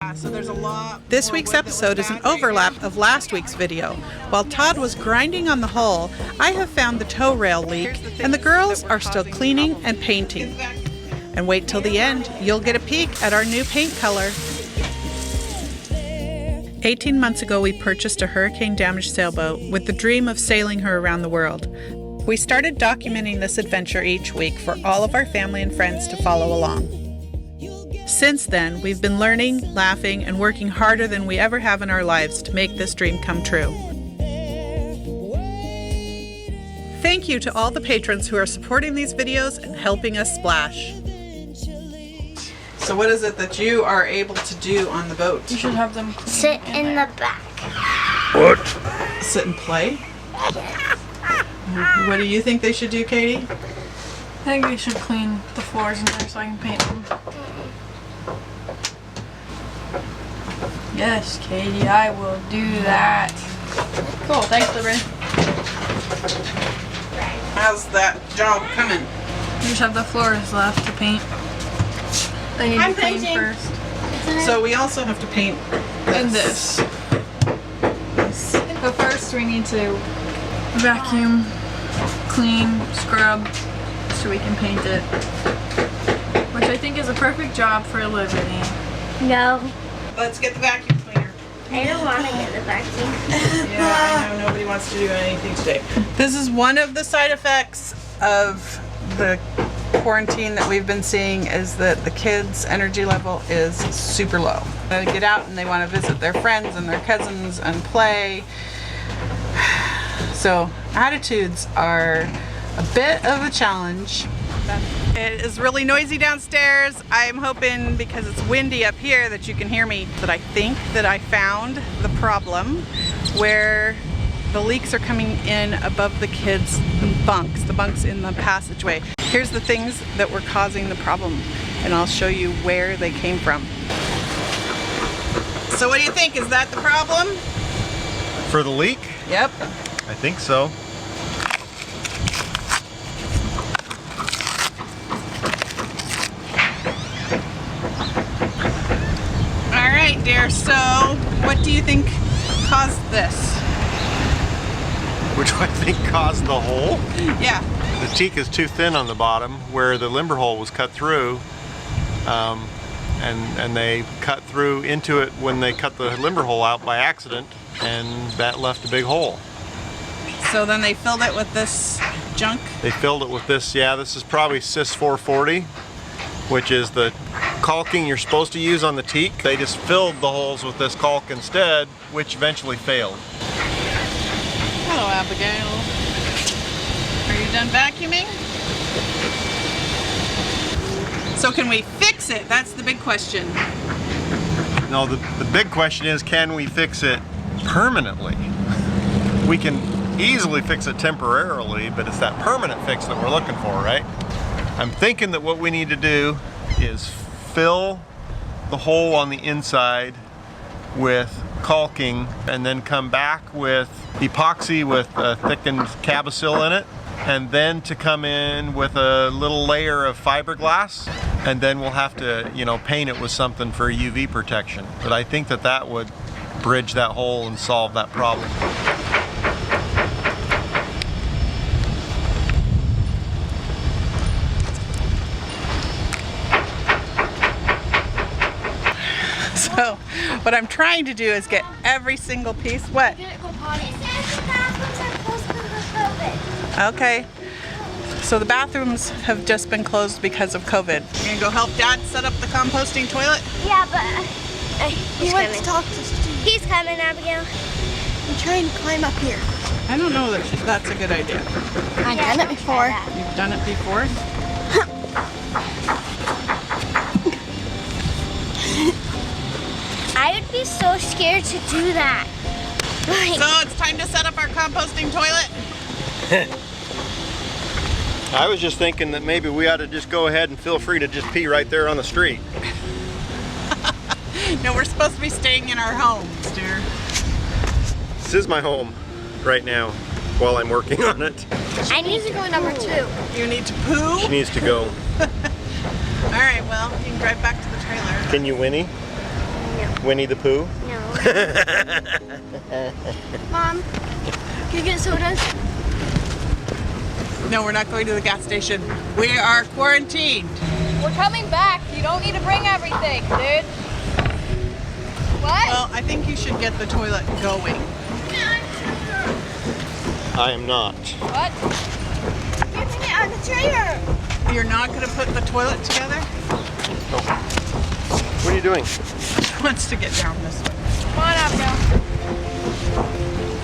Yeah, so there's a lot. This week's episode is an overlap of last week's video. While Todd was grinding on the hull, I have found the tow rail leak, and the girls are still cleaning and painting. And wait till the end, you'll get a peek at our new paint color. 18 months ago, we purchased a hurricane-damaged sailboat with the dream of sailing her around the world. We started documenting this adventure each week for all of our family and friends to follow along. Since then, we've been learning, laughing, and working harder than we ever have in our lives to make this dream come true. Thank you to all the patrons who are supporting these videos and helping us splash. So what is it that you are able to do on the boat? You should have them sit in the back. What? Sit and play? What do you think they should do, Katie? I think we should clean the floors in there so I can paint them. Yes, Katie, I will do that. Cool, thanks, Liberty. How's that job coming? We just have the floors left to paint. They need to clean first. So we also have to paint And this. But first we need to vacuum, clean, scrub, so we can paint it. Which I think is a perfect job for Liberty. No, Let's get the vacuum cleaner. I don't want to get the vacuum. Yeah, I know nobody wants to do anything today. This is one of the side effects of the quarantine that we've been seeing, is that the kids' energy level is super low. They get out and they want to visit their friends and their cousins and play. So attitudes are a bit of a challenge. It is really noisy downstairs. I'm hoping, because it's windy up here, that you can hear me. But I think that I found the problem where the leaks are coming in above the kids' bunks, the bunks in the passageway. Here's the things that were causing the problem, and I'll show you where they came from. So what do you think? Is that the problem? For the leak? Yep. I think so. All right, dear. So what do you think caused this? Which I think caused the hole. Yeah. The teak is too thin on the bottom where the limber hole was cut through, and they cut through into it when they cut the limber hole out by accident, and that left a big hole. So then they filled it with this junk? They filled it with this, yeah, this is probably Cis 440, which is the caulking you're supposed to use on the teak. They just filled the holes with this caulk instead, which eventually failed. Hello, Abigail. Are you done vacuuming? So can we fix it? That's the big question. No, the big question is, can we fix it permanently? We can easily fix it temporarily, but it's that permanent fix that we're looking for, right? I'm thinking that what we need to do is fill the hole on the inside with caulking, and then come back with epoxy with thickened cabosil in it, and then to come in with a little layer of fiberglass, and then we'll have to, you know, paint it with something for UV protection. But I think that that would bridge that hole and solve that problem. So what I'm trying to do is get every single piece. What? Okay. So the bathrooms have just been closed because of COVID. You're gonna go help Dad set up the composting toilet? Yeah, but he's wants coming. to talk to Steve. He's coming, Abigail. I'm trying to climb up here. I don't know that that's a good idea. I've done it before. You've done it before? I would be so scared to do that. Like, So it's time to set up our composting toilet? I was just thinking that maybe we ought to just go ahead and feel free to just pee right there on the street. No, we're supposed to be staying in our homes, dear. This is my home right now while I'm working on it. I need to go Number 2. You need to poo? She needs to go. All right, well, you can drive back to the trailer. Can you whinny? No. Winnie the Pooh? No. Mom, can you get sodas? No, we're not going to the gas station. We are quarantined. We're coming back. You don't need to bring everything, dude. What? Well, I think you should get the toilet going. I am not. What? Getting it on the trailer. You're not going to put the toilet together? What are you doing? She wants to get down this way. Come on, Abigail.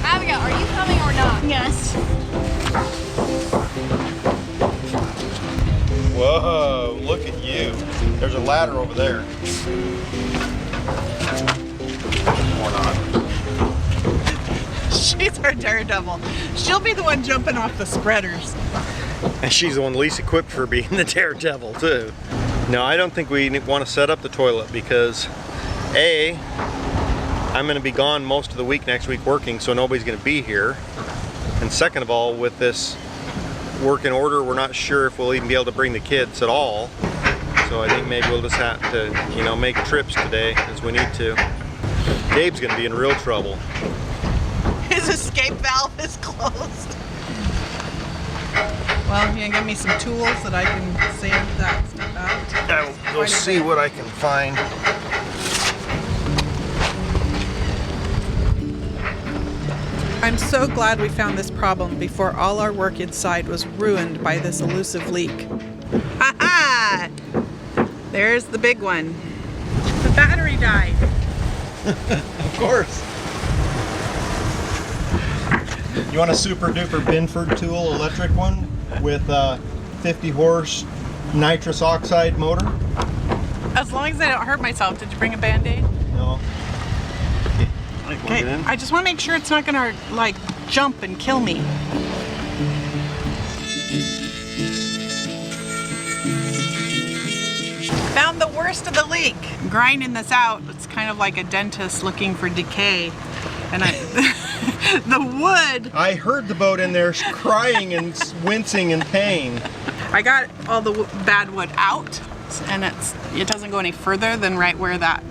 Abigail, are you coming or not? Yes. Whoa, look at you. There's a ladder over there. Or not. She's our daredevil. She'll be the one jumping off the spreaders. And she's the one least equipped for being the daredevil too. No, I don't think we want to set up the toilet because A, I'm going to be gone most of the week next week working, so nobody's going to be here. And second of all, with this work in order, we're not sure if we'll even be able to bring the kids at all. So I think maybe we'll just have to, you know, make trips today as we need to. Gabe's going to be in real trouble. His escape valve is closed. Well, you can give me some tools that I can sand that stuff out. I will see what I can find. I'm so glad we found this problem before all our work inside was ruined by this elusive leak. Ha-ha! There's the big one. The battery died. Of course. You want a super duper Binford tool electric one with a 50 horse nitrous oxide motor? As long as I don't hurt myself. Did you bring a Band-Aid? No. Okay, I just want to make sure it's not gonna like jump and kill me. Found the worst of the leak. Grinding this out, it's kind of like a dentist looking for decay. And the wood. I heard the boat in there crying and wincing in pain. I got all the bad wood out, and it doesn't go any further than right where that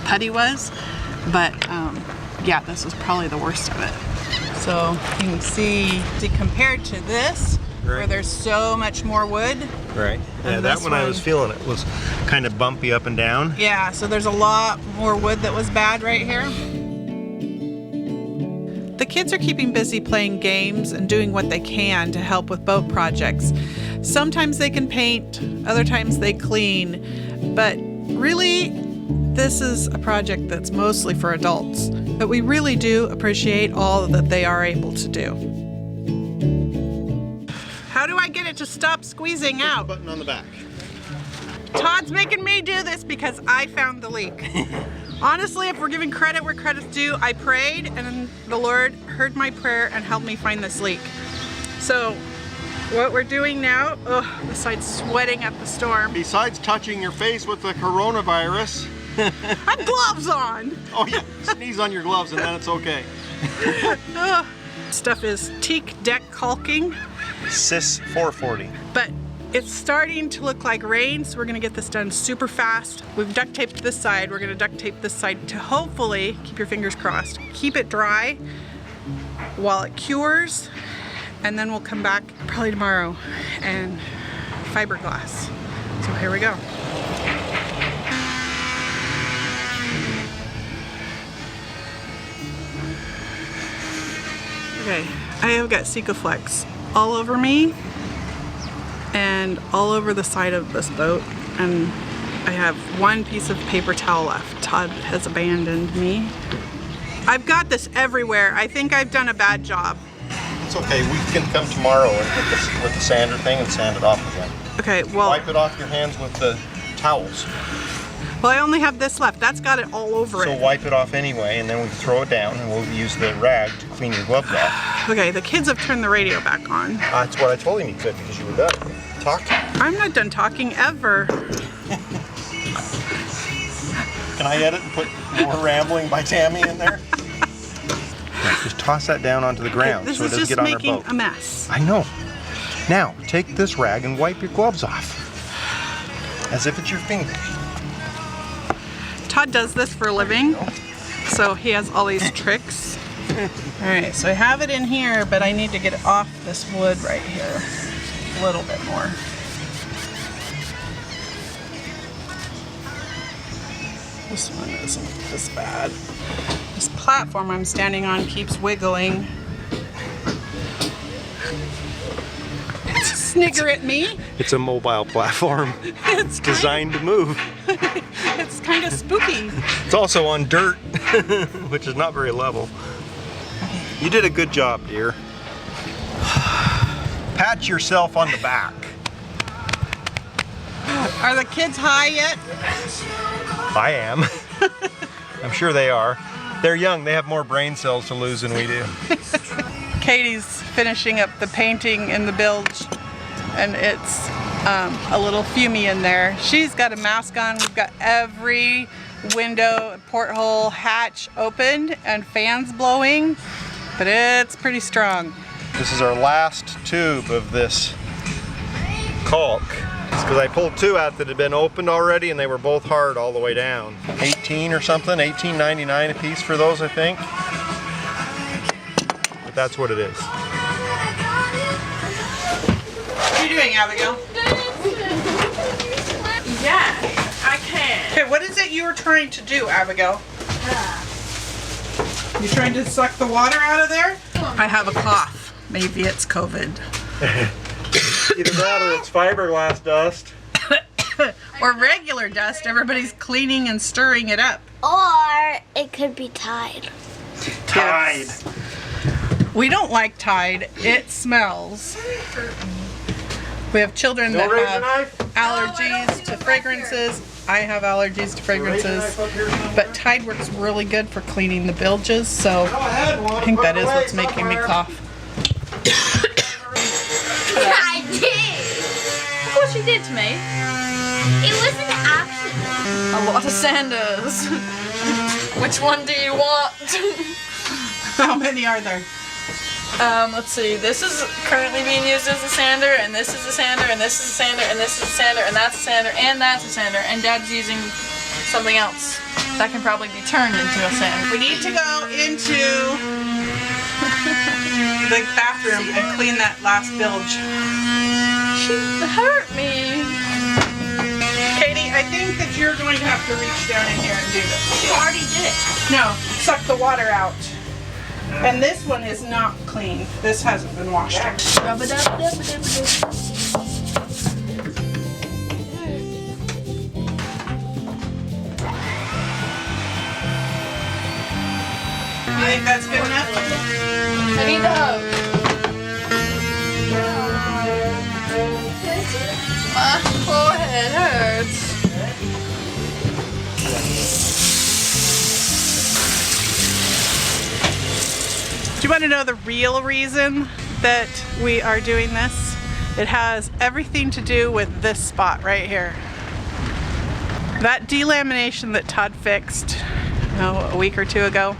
putty was. But yeah, this was probably the worst of it. So you can see compared to this, where there's so much more wood. Right. Yeah, And that this one I was feeling it was kind of bumpy up and down. Yeah, so there's a lot more wood that was bad right here. The kids are keeping busy playing games and doing what they can to help with boat projects. Sometimes they can paint, other times they clean, but really this is a project that's mostly for adults. But we really do appreciate all that they are able to do. How do I get it to stop squeezing out? Button on the back. Todd's making me do this because I found the leak. Honestly, if we're giving credit where credit's due, I prayed and the Lord heard my prayer and helped me find this leak. So what we're doing now, the side's sweating at the storm. Besides touching your face with the coronavirus. I have gloves on. Oh yeah, sneeze on your gloves and then it's okay. Stuff is teak deck caulking. Cis 440. But it's starting to look like rain, so we're gonna get this done super fast. We've duct taped this side. We're gonna duct tape this side to hopefully, keep your fingers crossed, keep it dry while it cures, and then we'll come back probably tomorrow and fiberglass. So here we go. Okay, I have got Sikaflex all over me and all over the side of this boat, and I have one piece of paper towel left. Todd has abandoned me. I've got this everywhere. I think I've done a bad job. It's okay, we can come tomorrow with the sander thing and sand it off again. Okay, well, Wipe it off your hands with the towels. well, I only have this left. That's got it all over So it. wipe it off anyway, and then we throw it down, and we'll use the rag to clean your gloves off. Okay, the kids have turned the radio back on. That's what I told him you could because you were done talking. I'm not done talking ever. Can I edit and put more rambling by Tammy in there? Yeah, just toss that down onto the ground This so it is doesn't just get on our making boat. a mess. I know. Now, take this rag and wipe your gloves off. As if it's your fingers. Todd does this for a living, so he has all these tricks. All right, so I have it in here, but I need to get it off this wood right here a little bit more. This one isn't this bad. This platform I'm standing on keeps wiggling. Snigger at me. It's a mobile platform. It's designed to move. It's kind of spooky. It's also on dirt, which is not very level. You did a good job, dear. Pat yourself on the back. Are the kids high yet? I am. I'm sure they are. They're young. They have more brain cells to lose than we do. Katie's finishing up the painting in the bilge, and it's a little fumey in there. She's got a mask on. We've got every window, porthole, hatch opened and fans blowing, but it's pretty strong. This is our last tube of this caulk. It's because I pulled two out that had been opened already and they were both hard all the way down. 18 or something, $18.99 a piece for those, I think. But that's what it is. What are you doing, Abigail? Yeah, I can. Okay, what is it you were trying to do, Abigail? You trying to suck the water out of there? I have a cough. Maybe it's COVID. Either that or it's fiberglass dust. Or regular dust. Everybody's cleaning and stirring it up. Or it could be Tide. Tide. Yes. We don't like Tide. It smells. We have children that have allergies to fragrances. I have allergies to fragrances. But Tide works really good for cleaning the bilges, so I think that is what's making me cough. I did. Look what she did to me. It was an accident. A lot of sanders. Which one do you want? How many are there? Let's see. This is currently being used as a sander, and this is a sander, and this is a sander, and this is a sander, and that's a sander, and that's a sander, and Dad's using something else that can probably be turned into a sander. We need to go into the bathroom and clean that last bilge. She hurt me. Katie, I think that you're going to have to reach down in here and do this. She already did it. No, suck the water out. And this one is not clean. This hasn't been washed. You think that's good enough? I need the hose. My forehead hurts. Do you want to know the real reason that we are doing this? It has everything to do with this spot right here. That delamination that Todd fixed, a week or two ago,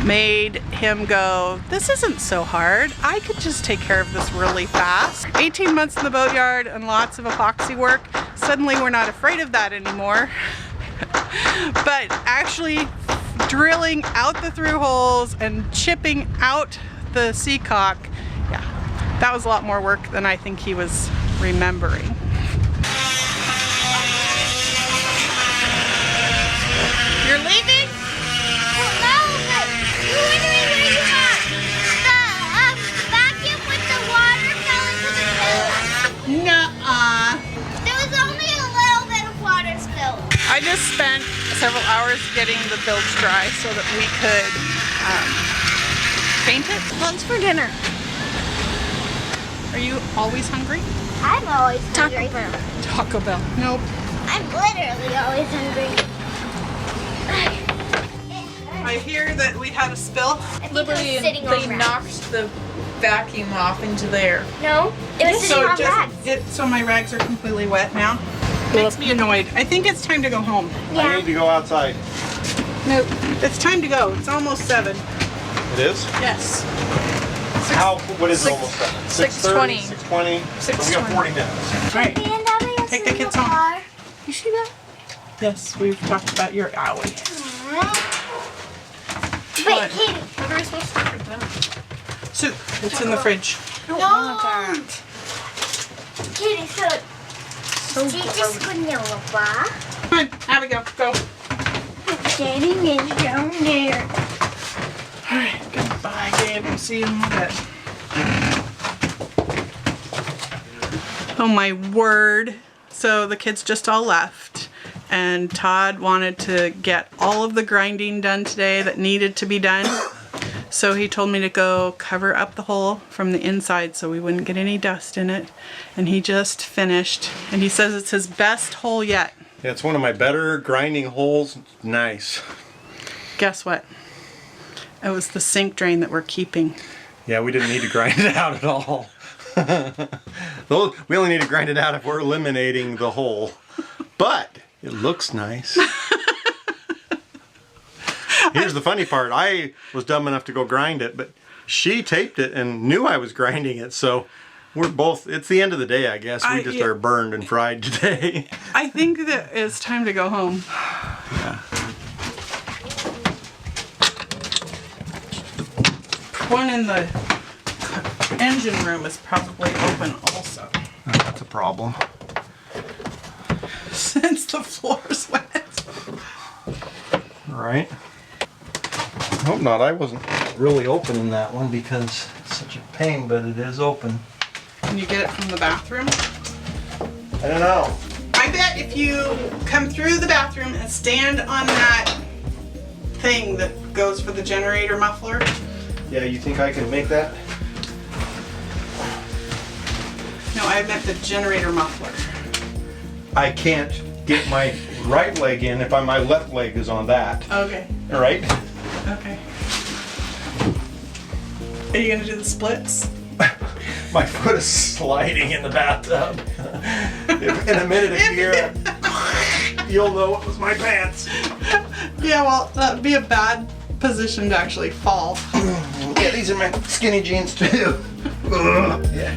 made him go, this isn't so hard. I could just take care of this really fast. 18 months in the boatyard and lots of epoxy work. Suddenly we're not afraid of that anymore. But actually drilling out the through holes and chipping out the sea caulk, yeah, that was a lot more work than I think he was remembering. You're leaving? Well, no, but you're wondering where you are. The vacuum with the water fell into the bilge. Nuh-uh. There was only a little bit of water spilled. I just spent several hours getting the bilge dry so that we could paint it. What's for dinner? Are you always hungry? I'm always hungry. Taco Bell. Nope. I'm literally always hungry. I hear that we had a spill. I think Liberty, it was sitting they on knocked rags. the vacuum off into there. No, it was sitting on rags. So my rags are completely wet now. Makes me annoyed. I think it's time to go home. I Yeah. need to go outside. Nope. It's time to go. It's almost 7. It is? Yes. What is it Six- almost 7? 6:20. 6:20? So we got 40 minutes. All right. Take the kids home. You see that? Yes, we've talked about your owie. Wait, Katie. What are we supposed to do with them? Soup. It's in the fridge. No. Katie, so just gonna ba. Come on, Abigail, go. Standing is down there. Alright, goodbye, Gabe. We'll see you in a little bit. Oh my word. So the kids just all left, and Todd wanted to get all of the grinding done today that needed to be done. So he told me to go cover up the hole from the inside so we wouldn't get any dust in it. And he just finished, and he says it's his best hole yet. Yeah, it's one of my better grinding holes. Nice. Guess what? It was the sink drain that we're keeping. Yeah, we didn't need to grind it out at all. We only need to grind it out if we're eliminating the hole. But it looks nice. Here's the funny part. I was dumb enough to go grind it, but she taped it and knew I was grinding it. So we're both, it's the end of the day, I guess. We just are burned and fried today. I think that it's time to go home. Yeah. One in the engine room is probably open also. That's a problem. Since the floor's wet. Right. I hope not. I wasn't really opening that one because it's such a pain, but it is open. Can you get it from the bathroom? I don't know. I bet if you come through the bathroom and stand on that thing that goes for the generator muffler. Yeah, you think I can make that? No, I meant the generator muffler. I can't get my right leg in if my left leg is on that. Okay. All right? Okay. Are you gonna do the splits? My foot is sliding in the bathtub. In a minute, if you hear it, you'll know it was my pants. Yeah, well, that'd be a bad position to actually fall. Yeah, these are my skinny jeans too. Yeah.